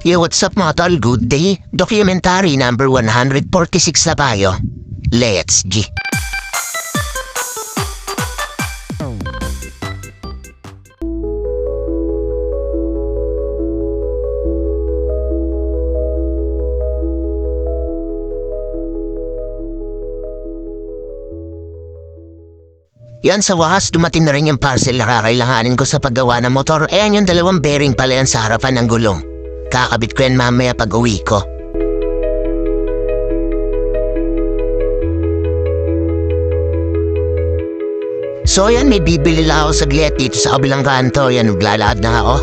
Yo, what's up mga tol? Good day. Documentary number 146 na tayo. Let's G. Yan, sa wakas dumating na rin yung parcel na kakailanganin ko sa paggawa ng motor. Ayan yung dalawang bearing pala yan sa harapan ng gulong. Kakabit ko yan mamaya pag uwi ko. So yan, may bibili lang ako saglit dito sa kabilang kanto. Yan, naglalakad na ako.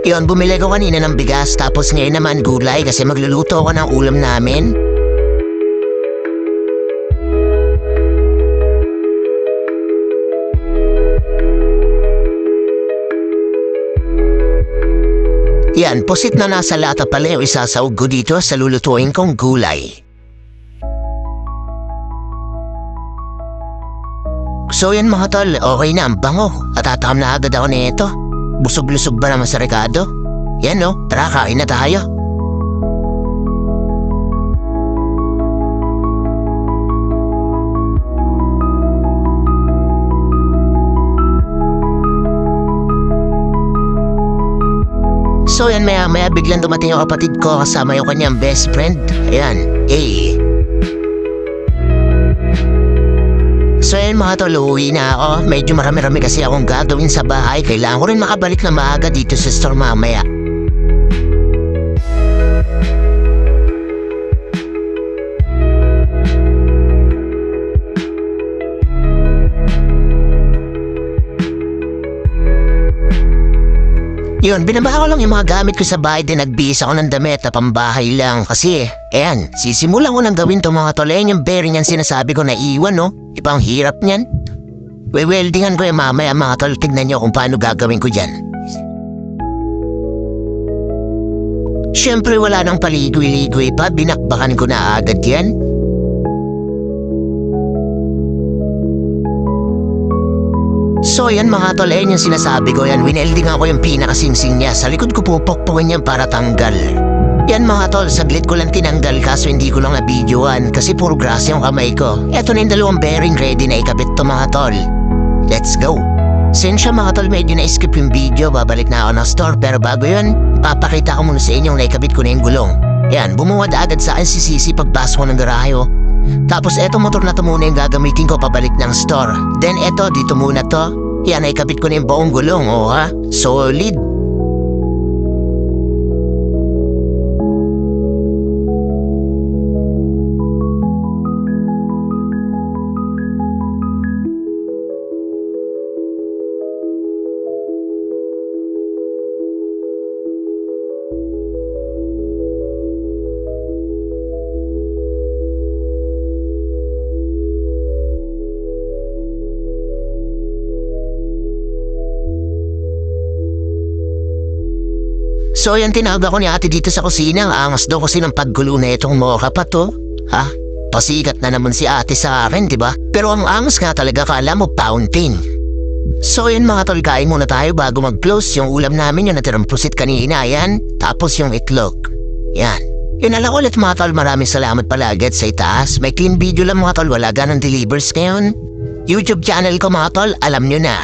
Yun, bumili ko kanina ng bigas tapos ngayon naman gulay kasi magluluto ako ng ulam namin. Yan, pusit na nasa lata pala yung isasaog ko dito sa lulutuin kong gulay. So yan mga tol, okay na ang bango at tatakam na agad ako nito. Busog-lusog ba naman sa rekado? Yan no, tara kain na tayo. So yan, maya biglang dumating yung kapatid ko kasama yung kanyang best friend. Ayan, eh. So yan mga tol, uwi na ako. Medyo marami-rami kasi akong gagawin sa bahay. Kailangan ko rin makabalik na maaga dito sa store mamaya. Yun, binaba ko lang yung mga gamit ko sa bahay din nagbihis ako ng damit na pambahay lang kasi, ayan, sisimulan ko nang gawin to mga tol. Ayan yung bearing yan sinasabi ko na iwan no, ipang hirap niyan. Weldingan ko yung mamaya mga tol, tignan nyo kung paano gagawin ko dyan. Siyempre wala nang paligoy-ligoy pa, binakbakan ko na agad yan. So yan mga tol, yan yung sinasabi ko yan. Winelding ako yung pinakasingsing niya. Sa likod ko pupokpokin yan para tanggal. Yan mga tol, saglit ko lang tinanggal kaso hindi ko lang na-videoan kasi puro grasa yung kamay ko. Eto na yung dalawang bearing ready na ikabit to mga tol. Let's go! Sensya mga tol, medyo na-skip yung video. Babalik na ako ng store pero bago yun, papakita ko muna sa inyong naikabit ko na yung gulong. Yan, bumuwad agad sa akin si Sisi pagpasok ko ng garahe. Tapos eto motor na to muna yung gagamitin ko pabalik ng store. Then eto, dito muna to. Yan, naikabit ko na yung buong gulong, oh ha? Solid! So yan, tinawag ako ni ate dito sa kusina. Ang angas daw kasi ng paggulo na itong mocha pa to. Ha? Pasikat na naman si ate sa akin, diba? Pero ang angas nga talaga, kala mo fountain. So yan mga tol, kain muna tayo bago mag-close. Yung ulam namin, yung natirang pusit kanina, yan. Tapos yung itlog. Yan. Yun na lang ulit mga tol, maraming salamat palagi at sa itaas. May clean video lang mga tol, wala ganang delivers ngayon. YouTube channel ko mga tol, alam nyo na.